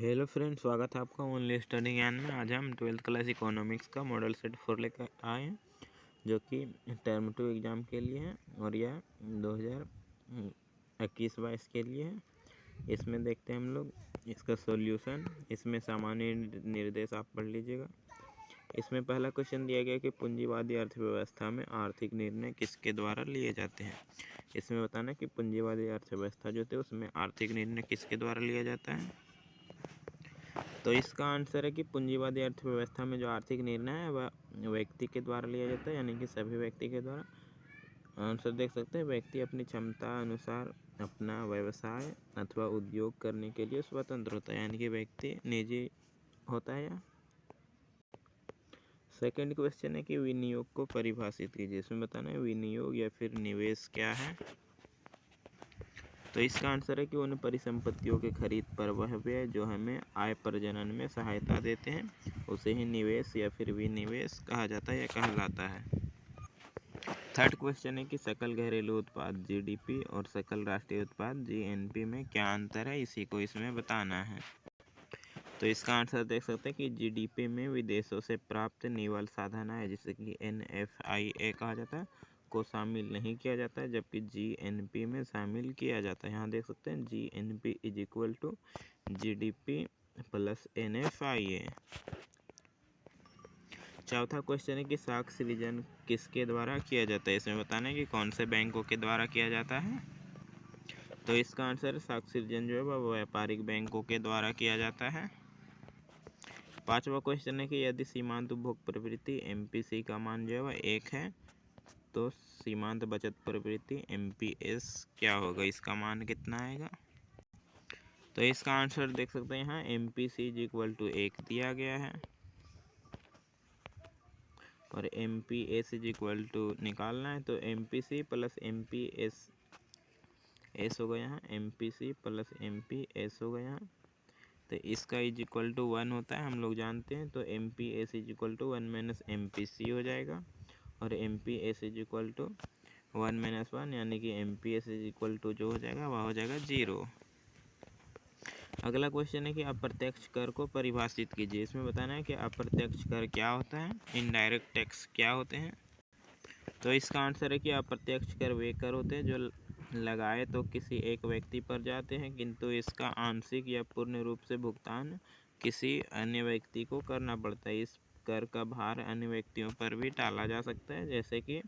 Hello friends, स्वागत है आपका ओनली स्टडी ज्ञान में। आज हम 12th क्लास इकोनॉमिक्स का मॉडल सेट 4 लेकर आए हैं, जो कि टर्म 2 एग्ज़ाम के लिए है और यह 2021-22 के लिए है। इसमें देखते हैं हम लोग इसका सॉल्यूशन। इसमें सामान्य निर्देश आप पढ़ लीजिएगा। इसमें पहला क्वेश्चन दिया गया कि पूंजीवादी अर्थव्यवस्था में आर्थिक निर्णय किसके द्वारा लिए जाते हैं। इसमें बताना कि पूंजीवादी अर्थव्यवस्था जो थे उसमें आर्थिक निर्णय किसके द्वारा लिया जाता है। तो इसका आंसर है कि पूंजीवादी अर्थव्यवस्था में जो आर्थिक निर्णय है वह व्यक्ति के द्वारा लिया जाता है, यानी कि सभी व्यक्ति के द्वारा। आंसर देख सकते हैं, व्यक्ति अपनी क्षमता अनुसार अपना व्यवसाय अथवा उद्योग करने के लिए स्वतंत्र होता है, यानी कि व्यक्ति निजी होता है। सेकंड क्वेश्चन है कि विनियोग को परिभाषित कीजिए। इसमें बताना है विनियोग या फिर निवेश क्या है। तो इसका आंसर है कि उन परिसंपत्तियों के खरीद पर वह व्यय जो हमें आय प्रजनन में सहायता देते हैं उसे ही निवेश या फिर विनिवेश कहा जाता है या कहलाता है। थर्ड क्वेश्चन है कि सकल घरेलू उत्पाद जीडीपी और सकल राष्ट्रीय उत्पाद जीएनपी में क्या अंतर है, इसी को इसमें बताना है। तो इसका आंसर देख सकते हैं कि जीडीपी में विदेशों से प्राप्त निवल साधन है, जिसे कि NFIA कहा जाता है, को शामिल नहीं किया जाता है, जबकि जीएनपी में शामिल किया जाता है। यहाँ देख सकते हैं GNP is equal to GDP plus NFIA। चौथा क्वेश्चन है कि साख सृजन किसके द्वारा किया जाता है। इसमें बताना है कि कौन से बैंकों के द्वारा किया जाता है। तो इसका आंसर साख सृजन जो है वह व्यापारिक बैंकों के द्वारा किया जाता है। पांचवा क्वेश्चन है कि यदि सीमांत उपभोग प्रवृत्ति MPC का मान जो है वह 1 है तो सीमांत बचत प्रवृत्ति MPS क्या होगा, इसका मान कितना आएगा। तो इसका आंसर देख सकते हैं, यहाँ MPC इज इक्वल टू 1 दिया गया है और MPS इज इक्वल टू निकालना है। तो MPC प्लस MPS होगा, यहाँ MPC प्लस MPS होगा यहाँ। तो इसका इज इक्वल टू 1 होता है, हम लोग जानते हैं। तो MPS is equal to 1 minus MPC हो जाएगा और MPS is equal to 1 minus 1, यानी कि MPS इज इक्वल टू जो हो जाएगा वह हो जाएगा 0। अगला क्वेश्चन है कि अप्रत्यक्ष कर को परिभाषित कीजिए। इसमें बताना है कि अप्रत्यक्ष कर क्या होता है, इनडायरेक्ट टैक्स क्या होते हैं। तो इसका आंसर है कि अप्रत्यक्ष कर वे कर होते हैं जो लगाए तो किसी एक व्यक्ति पर जाते हैं, किंतु इसका आंशिक या पूर्ण रूप से भुगतान किसी अन्य व्यक्ति को करना पड़ता है। इस कर का भार अन्य व्यक्तियों पर भी टाला जा सकता है, जैसे कि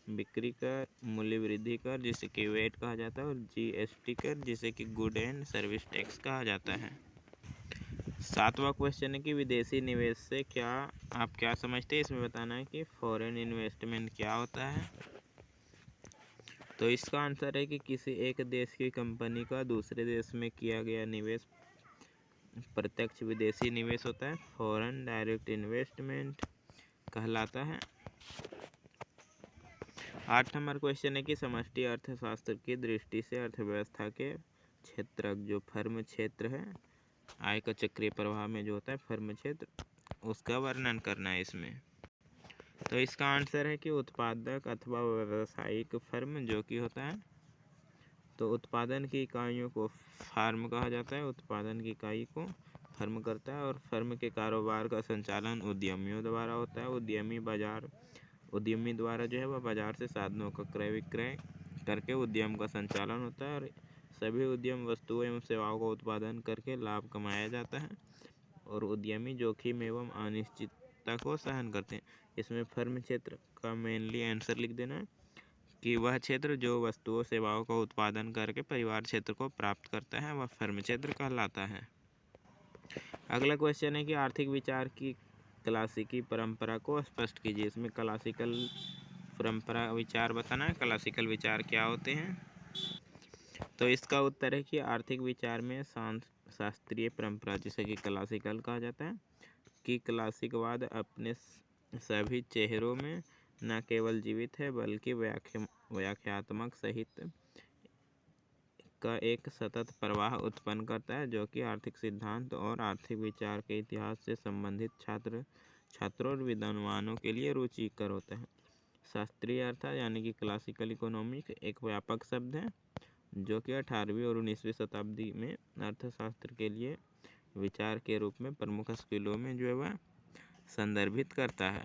बिक्री कर, मूल्य वृद्धि कर जिसे कि वेट कहा जाता है, और GST कर जिसे कि गुड एंड सर्विस टैक्स कहा जाता है। सातवां क्वेश्चन है कि विदेशी निवेश से क्या आप क्या समझते हैं। इसमें बताना है कि फॉरेन इन्वेस्टमेंट क्या होता है। तो इसका आंसर है कि किसी एक देश की कंपनी का दूसरे देश में किया गया निवेश प्रत्यक्ष विदेशी निवेश होता है, फॉरेन डायरेक्ट इन्वेस्टमेंट कहलाता है। 8 नंबर क्वेश्चन है कि समष्टि अर्थशास्त्र की दृष्टि से अर्थव्यवस्था के क्षेत्रक जो फर्म क्षेत्र है, आय का चक्रीय प्रवाह में जो होता है फर्म क्षेत्र, उसका वर्णन करना है इसमें। तो इसका आंसर है कि उत्पादक अथवा व्यावसायिक फर्म जो कि होता है, तो उत्पादन की इकाइयों को फार्म कहा जाता है, उत्पादन की इकाई को फर्म करता है, और फर्म के कारोबार का संचालन उद्यमियों द्वारा होता है। उद्यमी द्वारा जो है वह बाजार से साधनों का क्रय विक्रय करके उद्यम का संचालन होता है, और सभी उद्यम वस्तुओं एवं सेवाओं का उत्पादन करके लाभ कमाया जाता है, और उद्यमी जोखिम एवं अनिश्चितता को सहन करते हैं। इसमें फर्म क्षेत्र का मेनली आंसर लिख देना है कि वह क्षेत्र जो वस्तुओं सेवाओं का उत्पादन करके परिवार क्षेत्र को प्राप्त करता है वह फर्म क्षेत्र कहलाता है। अगला क्वेश्चन है कि आर्थिक विचार की क्लासिकी परंपरा को स्पष्ट कीजिए। इसमें क्लासिकल परंपरा विचार बताना है, क्लासिकल विचार क्या होते हैं। तो इसका उत्तर है कि आर्थिक विचार में शास्त्रीय परंपरा जिसे कि क्लासिकल कहा जाता है, कि क्लासिकवाद अपने सभी चेहरों में न केवल जीवित है बल्कि व्याख्यात्मक साहित्य का एक सतत प्रवाह उत्पन्न करता है, जो कि आर्थिक सिद्धांत और आर्थिक विचार के इतिहास से संबंधित छात्रों और विद्वानों के लिए रुचिकर होता है। शास्त्रीय अर्थ यानी कि क्लासिकल इकोनॉमिक्स एक व्यापक शब्द है जो कि 18वीं और 19वीं शताब्दी में अर्थशास्त्र के लिए विचार के रूप में प्रमुख स्किलों में जो है वह संदर्भित करता है।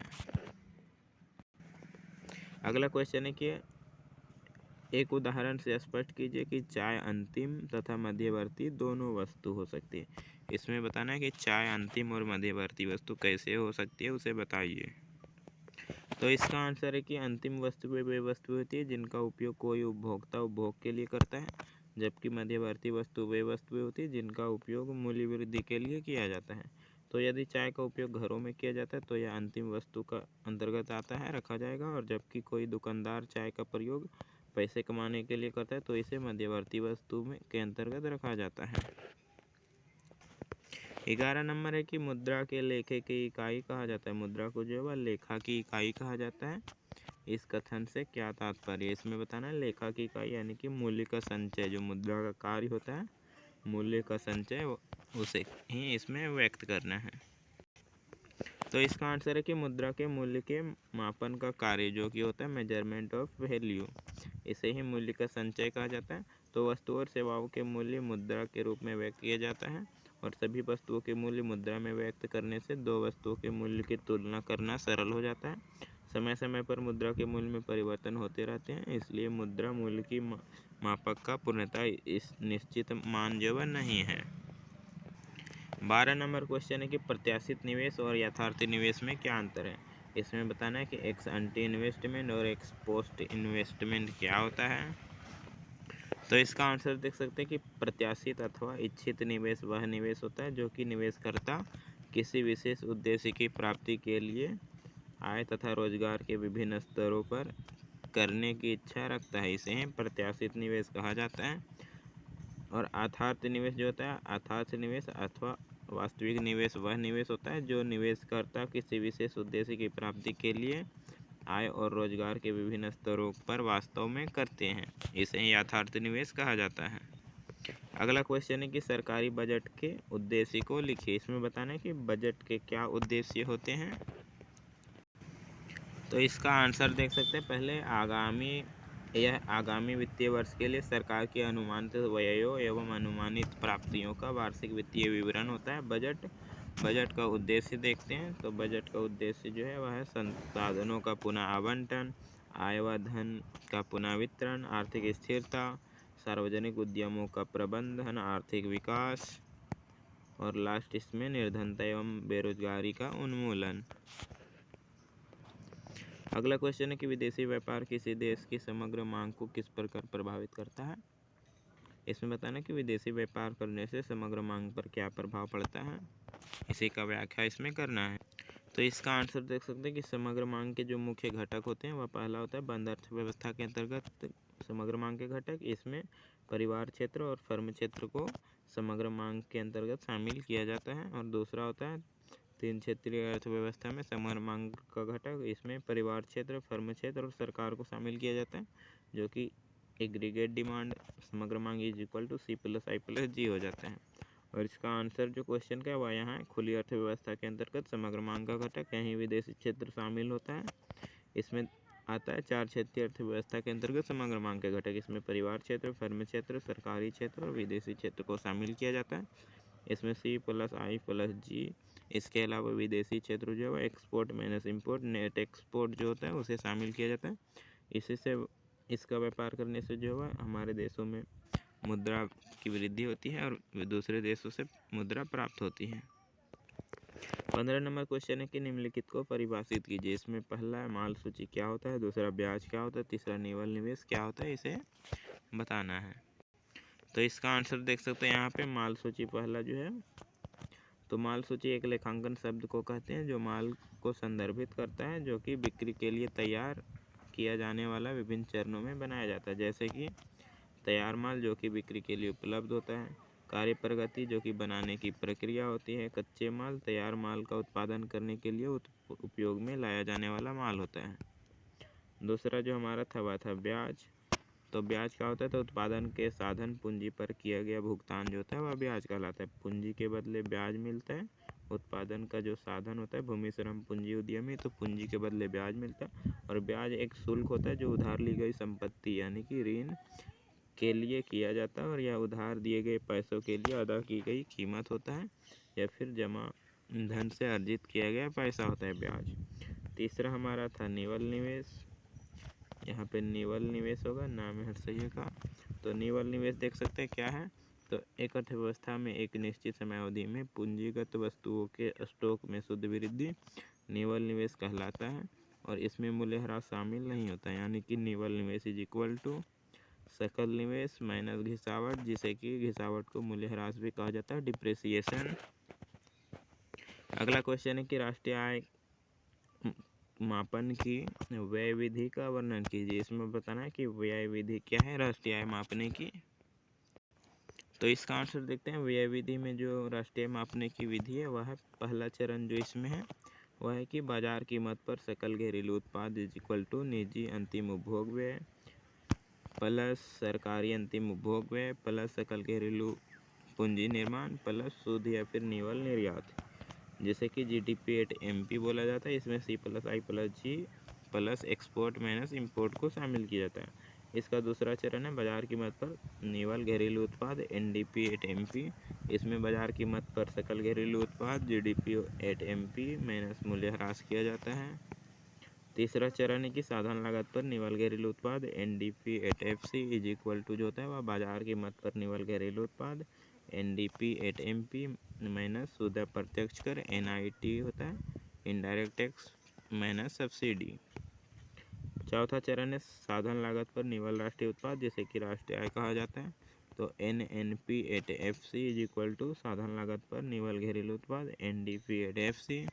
अगला क्वेश्चन है कि एक उदाहरण से स्पष्ट कीजिए कि चाय अंतिम तथा मध्यवर्ती दोनों वस्तु हो सकती है। इसमें बताना है कि चाय अंतिम और मध्यवर्ती वस्तु कैसे हो सकती है, उसे बताइए। तो इसका आंसर है कि अंतिम वस्तु वे वस्तु होती है जिनका उपयोग कोई उपभोक्ता उपभोग के लिए करता है, जबकि मध्यवर्ती वस्तु वे वस्तुएं होती है जिनका उपयोग मूल्य वृद्धि के लिए किया जाता है। तो यदि चाय का उपयोग घरों में किया जाता है तो यह अंतिम वस्तु का अंतर्गत आता है, रखा जाएगा, और जबकि कोई दुकानदार चाय का प्रयोग पैसे कमाने के लिए करता है तो इसे मध्यवर्ती वस्तु में के अंतर्गत रखा जाता है। 11 नंबर है कि मुद्रा के लेखे की इकाई कहा जाता है। मुद्रा को जो है वह लेखा की इकाई कहा जाता है। इस कथन से क्या तात्पर्य? इसमें बताना है लेखा की इकाई यानी कि मूल्य का संचय, जो मुद्रा का कार्य होता है मूल्य का संचय, उसे ही इसमें व्यक्त करना है। तो इसका आंसर है कि मुद्रा के मूल्य के मापन का कार्य जो कि होता है मेजरमेंट ऑफ वैल्यू, इसे ही मूल्य का संचय कहा जाता है। तो वस्तुओं और सेवाओं के मूल्य मुद्रा के रूप में व्यक्त किया जाता है, और सभी वस्तुओं के मूल्य मुद्रा में व्यक्त करने से दो वस्तुओं के मूल्य की तुलना करना सरल हो जाता है। समय समय पर मुद्रा के मूल्य में परिवर्तन होते रहते हैं, इसलिए मुद्रा मूल्य की मापक का पूर्णतः इस निश्चित मान जो नहीं है। 12 नंबर क्वेश्चन है कि प्रत्याशित निवेश और यथार्थ निवेश में क्या अंतर है। इसमें बताना है कि एक्स एंटी इन्वेस्टमेंट और एक्स पोस्ट इन्वेस्टमेंट क्या होता है। तो इसका आंसर देख सकते हैं कि प्रत्याशित अथवा इच्छित निवेश वह निवेश होता है जो कि निवेशकर्ता किसी विशेष उद्देश्य की प्राप्ति के लिए आय तथा रोजगार के विभिन्न स्तरों पर करने की इच्छा रखता है, इसे प्रत्याशित निवेश कहा जाता है। और यथार्थ निवेश जो होता है, यथार्थ निवेश अथवा वास्तविक निवेश वह निवेश होता है जो निवेशकर्ता किसी विशेष उद्देश्य की प्राप्ति के लिए आय और रोजगार के विभिन्न स्तरों पर वास्तव में करते हैं, इसे यथार्थ निवेश कहा जाता है। अगला क्वेश्चन है कि सरकारी बजट के उद्देश्य को लिखिए। इसमें बताना है कि बजट के क्या उद्देश्य होते हैं। तो इसका आंसर देख सकते हैं। पहले आगामी वित्तीय वर्ष के लिए सरकार के अनुमानित व्ययों एवं अनुमानित प्राप्तियों का वार्षिक वित्तीय विवरण होता है बजट का उद्देश्य देखते हैं। तो बजट का उद्देश्य जो है वह है संसाधनों का पुनः आवंटन, आय व धन का पुनः वितरण, आर्थिक स्थिरता, सार्वजनिक उद्यमों का प्रबंधन, आर्थिक विकास, और लास्ट इसमें निर्धनता एवं बेरोजगारी का उन्मूलन। अगला क्वेश्चन है कि विदेशी व्यापार किसी देश की समग्र मांग को किस प्रकार प्रभावित करता है। इसमें बताना कि विदेशी व्यापार करने से समग्र मांग पर क्या प्रभाव पड़ता है, इसी का व्याख्या इसमें करना है। तो इसका आंसर देख सकते हैं कि समग्र मांग के जो मुख्य घटक होते हैं वह पहला होता है बंद अर्थव्यवस्था के अंतर्गत समग्र मांग के घटक। इसमें परिवार क्षेत्र और फर्म क्षेत्र को समग्र मांग के अंतर्गत शामिल किया जाता है। और दूसरा होता है तीन क्षेत्रीय अर्थव्यवस्था में समग्र मांग का घटक, इसमें परिवार क्षेत्र, फर्म क्षेत्र और सरकार को शामिल किया जाता है, जो कि एग्रीगेट डिमांड समग्र मांग इज इक्वल टू C+I+G हो जाता है। और इसका आंसर जो क्वेश्चन का है वह यहाँ है खुली अर्थव्यवस्था के अंतर्गत समग्र मांग का घटक, यहीं विदेशी क्षेत्र शामिल होता है। इसमें आता है चार क्षेत्रीय अर्थव्यवस्था के अंतर्गत समग्र मांग के घटक, इसमें परिवार क्षेत्र, फर्म क्षेत्र, सरकारी क्षेत्र और विदेशी क्षेत्र को शामिल किया जाता है। इसमें C+I+G। इसके अलावा विदेशी क्षेत्र जो है export minus import, net export जो होता है उसे शामिल किया जाता है। इसी से इसका व्यापार करने से जो है हमारे देशों में मुद्रा की वृद्धि होती है और दूसरे देशों से मुद्रा प्राप्त होती है। 15 नंबर क्वेश्चन है कि निम्नलिखित को परिभाषित कीजिए। इसमें पहला माल सूची क्या होता है, दूसरा ब्याज क्या होता है, तीसरा निवल निवेश क्या होता है, इसे बताना है। तो इसका आंसर देख सकते हैं यहाँ पे माल सूची पहला जो है। तो माल सूची एक लेखांकन शब्द को कहते हैं जो माल को संदर्भित करता है जो कि बिक्री के लिए तैयार किया जाने वाला विभिन्न चरणों में बनाया जाता है, जैसे कि तैयार माल जो कि बिक्री के लिए उपलब्ध होता है, कार्य प्रगति जो कि बनाने की प्रक्रिया होती है, कच्चे माल तैयार माल का उत्पादन करने के लिए उपयोग में लाया जाने वाला माल होता है। दूसरा जो हमारा था वह था ब्याज। तो ब्याज क्या होता है, तो उत्पादन के साधन पूंजी पर किया गया भुगतान जो होता है वह ब्याज कहलाता है। पूंजी के बदले ब्याज मिलता है। उत्पादन का जो साधन होता है भूमि, श्रम, पूंजी, उद्यमी, तो पूंजी के बदले ब्याज मिलता है। और ब्याज एक शुल्क होता है जो उधार ली गई संपत्ति यानी कि ऋण के लिए किया जाता है और यह उधार दिए गए पैसों के लिए अदा की गई कीमत होता है या फिर जमा धन से अर्जित किया गया पैसा होता है ब्याज। तीसरा हमारा था निवल निवेश। यहाँ पे निवल निवेश होगा, नाम है सही का। तो निवल निवेश देख सकते हैं क्या है, तो एक अर्थव्यवस्था में एक निश्चित समयावधि में पूंजीगत वस्तुओं के स्टॉक में शुद्ध वृद्धि निवल निवेश कहलाता है और इसमें मूल्यह्रास शामिल नहीं होता, यानी कि निवल निवेश इज इक्वल टू सकल निवेश माइनस घिसावट, जिसे कि घिसावट को मूल्यह्रास भी कहा जाता है, डिप्रिसिएशन। अगला क्वेश्चन है कि राष्ट्रीय आय मापन की व्यय विधि का वर्णन कीजिए। इसमें बताना है कि व्यय विधि क्या है राष्ट्रीय आय मापने की। तो इसका आंसर देखते हैं। व्यय विधि में जो राष्ट्रीय मापने की विधि है वह है, पहला चरण जो इसमें है वह है कि बाजार कीमत पर सकल घरेलू उत्पाद इज इक्वल टू निजी अंतिम उपभोग व्यय प्लस सरकारी अंतिम उपभोग व्यय प्लस सकल घरेलू पूंजी निर्माण प्लस शुद्ध या फिर निवल निर्यात, जैसे कि GDP एट MP बोला जाता है। इसमें C+I+G plus export minus import को शामिल किया जाता है। इसका दूसरा चरण है बाजार कीमत पर निवल घरेलू उत्पाद NDP एट MP। इसमें बाजार कीमत पर सकल घरेलू उत्पाद GDP एट MP माइनस मूल्यह्रास किया जाता है। तीसरा चरण है कि साधारण लागत पर निवल घरेलू उत्पाद NDP at FC is equal to जो होता है वह बाजार कीमत पर निवल घरेलू उत्पाद NDP एट MP माइनस शुद्ध प्रत्यक्ष कर NIT होता है, इनडायरेक्ट टैक्स माइनस सब्सिडी। चौथा चरण है साधारण लागत पर निवल राष्ट्रीय उत्पाद, जिसे कि राष्ट्रीय आय कहा जाता है। तो NNP at FC is equal to साधारण लागत पर निवल घरेलू उत्पाद NDP एट FC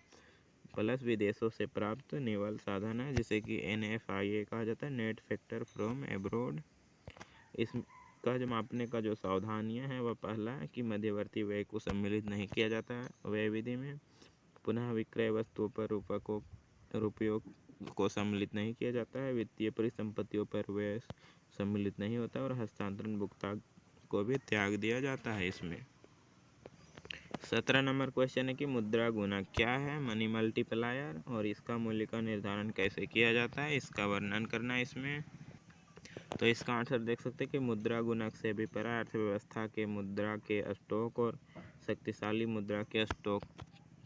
प्लस विदेशों से प्राप्त निवल साधन है, जिसे कि NFIA कहा जाता है, नेट फैक्टर फ्रॉम एब्रोड। इसका जो मापने का जो सावधानियां है वह पहला है कि मध्यवर्ती व्यय को सम्मिलित नहीं किया जाता है व्यय विधि में। पुनः विक्रय वस्तुओं पर रुपयों को सम्मिलित नहीं किया जाता है। वित्तीय परिसंपत्तियों पर व्यय सम्मिलित नहीं होता और हस्तांतरण भुगतान को भी त्याग दिया जाता है इसमें। 17 नंबर क्वेश्चन है कि मुद्रा गुणक क्या है, मनी मल्टीप्लायर, और इसका मूल्य का निर्धारण कैसे किया जाता है, इसका वर्णन करना है इसमें। तो इसका आंसर देख सकते हैं कि मुद्रा गुणक से अभिप्राय अर्थव्यवस्था के मुद्रा के स्टॉक और शक्तिशाली मुद्रा के स्टॉक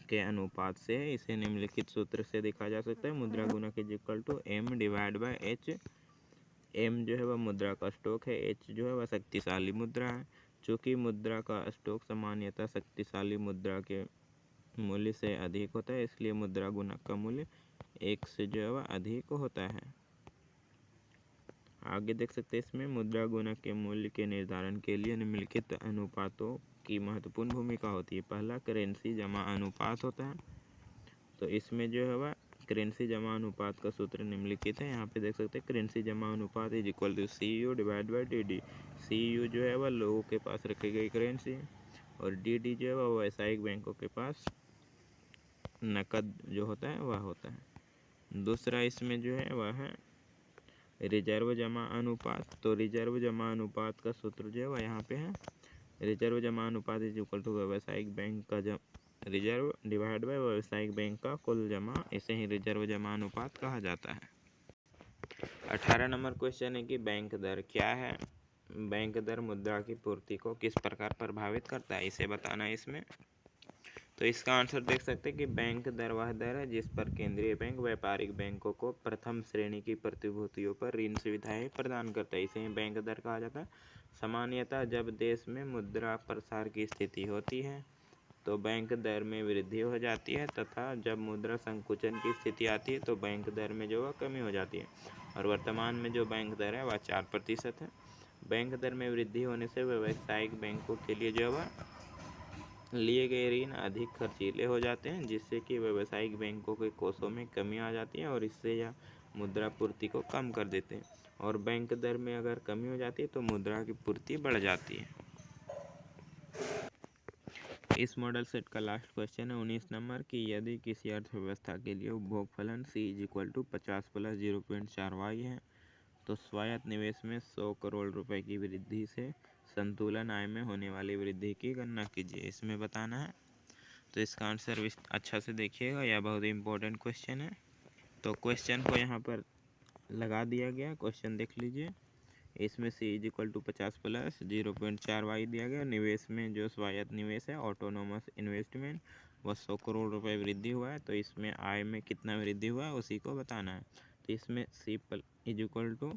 के अनुपात से है। इसे निम्नलिखित सूत्र से देखा जा सकता है। मुद्रा गुणक is equal to M divide by H। M जो है वह मुद्रा का स्टॉक है, H जो है वह शक्तिशाली मुद्रा है। चूँकि मुद्रा का स्टॉक सामान्यतः शक्तिशाली मुद्रा के मूल्य से अधिक होता है, इसलिए मुद्रा गुणक का मूल्य 1 से जो है वह अधिक होता है। आगे देख सकते हैं इसमें मुद्रा गुणक के मूल्य के निर्धारण के लिए निम्नलिखित अनुपातों की महत्वपूर्ण भूमिका होती है। पहला करेंसी जमा अनुपात होता है। तो इसमें जो है वह करेंसी जमा अनुपात का सूत्र निम्नलिखित है। यहाँ पे देख सकते हैं करेंसी जमा अनुपात is equal to CU divide by DD। CU जो है वह लोगों के पास रखी गई करेंसी और DD जो है वह व्यावसायिक बैंकों के पास नकद जो होता है वह होता है। दूसरा इसमें जो है वह है रिजर्व जमा अनुपात। तो रिजर्व जमा अनुपात का सूत्र जो है वह यहाँ पे है, रिजर्व जमा अनुपात इज इक्वल टू व्यावसायिक बैंक का रिजर्व डिवाइड बाय व्यावसायिक बैंक का कुल जमा, इसे ही रिजर्व जमा अनुपात कहा जाता है। 18 नंबर क्वेश्चन है कि बैंक दर क्या है। बैंक दर मुद्रा की पूर्ति को किस प्रकार प्रभावित करता है, इसे बताना है इसमें। तो इसका आंसर देख सकते हैं कि बैंक दर वह दर है जिस पर केंद्रीय बैंक व्यापारिक बैंकों को प्रथम श्रेणी की प्रतिभूतियों पर ऋण सुविधाएं प्रदान करता है, इसे ही बैंक दर कहा जाता है। सामान्यतः जब देश में मुद्रा प्रसार की स्थिति होती है तो बैंक दर में वृद्धि हो जाती है, तथा जब मुद्रा संकुचन की स्थिति आती है तो बैंक दर में जो है कमी हो जाती है। और वर्तमान में जो बैंक दर है वह 4% है। बैंक दर में वृद्धि होने से व्यावसायिक बैंकों के लिए जो है लिए गए ऋण अधिक खर्चीले हो जाते हैं, जिससे कि व्यावसायिक बैंकों के कोषों में कमी आ जाती है और इससे यह मुद्रा पूर्ति को कम कर देते हैं। और बैंक दर में अगर कमी हो जाती है तो मुद्रा की पूर्ति बढ़ जाती है। इस मॉडल सेट का लास्ट क्वेश्चन है 19 नंबर की यदि किसी अर्थव्यवस्था के लिए उपभोग फलन C is equal to 50 plus 0.4Y है तो स्वायत्त निवेश में 100 करोड़ रुपए की वृद्धि से संतुलन आय में होने वाली वृद्धि की गणना कीजिए, इसमें बताना है। तो इसका आंसर अच्छा से देखिएगा, यह बहुत इंपॉर्टेंट क्वेश्चन है। तो क्वेश्चन को यहाँ पर लगा दिया गया, क्वेश्चन देख लीजिए इसमें C is equal to 50 plus 0.4 Y दिया गया। निवेश में जो स्वायत्त निवेश है ऑटोनोमस इन्वेस्टमेंट वह 100 करोड़ रुपए वृद्धि हुआ है। तो इसमें आय में कितना वृद्धि हुआ है उसी को बताना है। तो इसमें सी इज इक्वल टू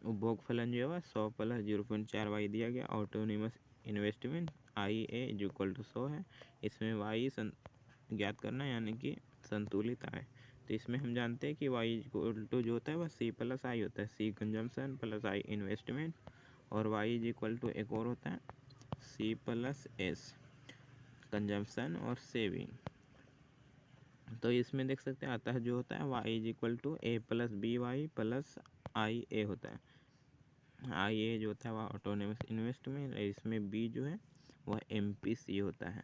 उपभोग फलन जो है 100 प्लस 0.4 वाई दिया गया। Autonomous investment I A is equal to 100 है। इसमें वाई ज्ञात करना यानी कि संतुलित आय। तो इसमें हम जानते हैं कि वाई इक्वल टू जो होता है वह सी प्लस आई होता है। C consumption plus I investment और वाई इज इक्वल टू एक और होता है सी प्लस एस कंजम्पशन और सेविंग। तो इसमें देख सकते हैं अतः जो होता है Y is equal to A plus B Y plus I A होता है। आई ए जो होता है वह ऑटोनोमस इन्वेस्टमेंट, इसमें बी जो है वह एम पी सी होता है।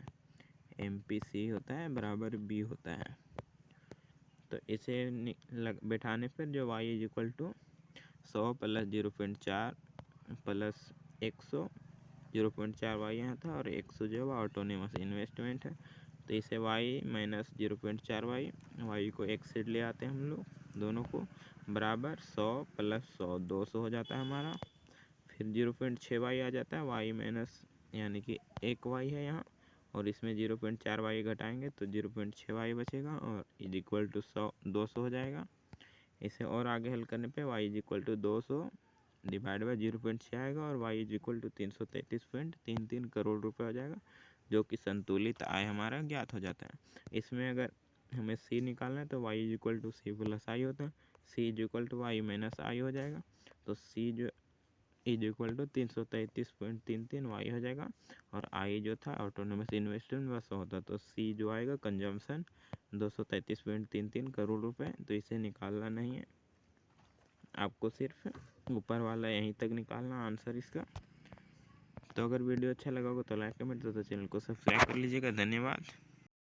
एम पी सी होता है बराबर बी होता है। तो इसे बैठाने पर जो y is equal to 100 plus 0.4 plus 100 0.4 Y यहाँ था और 100 जो है ऑटोनोमस इन्वेस्टमेंट है। तो इसे y माइनस 0.4 वाई को एक साइड ले आते हैं हम लोग दोनों को बराबर 100 प्लस 100 200 हो जाता है हमारा। फिर 0.6 वाई आ जाता है y माइनस यानी कि 1 वाई है यहाँ और इसमें 0.4 वाई घटाएंगे तो 0.6 वाई बचेगा और इज इक्वल टू 200 हो जाएगा। इसे और आगे हल करने पे y is equal to 200 divide by 0.6 आएगा और y is equal to 333.33 crore रुपए हो जाएगा, जो कि संतुलित आय हमारा ज्ञात हो जाता है। इसमें अगर हमें c निकालना है तो y is equal to C plus I होता है। c is equal to Y minus I हो जाएगा। तो c जो इज इक्वल टू 333.33 वाई हो जाएगा और आई जो था ऑटोनोमस इन्वेस्टमेंट बस होता। तो सी जो आएगा कंजम्पशन 233.33 करोड़ रुपए। तो इसे निकालना नहीं है, आपको सिर्फ ऊपर वाला यहीं तक निकालना आंसर इसका। तो अगर वीडियो अच्छा लगा हो तो लाइक कमेंट तो चैनल को सब्सक्राइब कर लीजिएगा। धन्यवाद।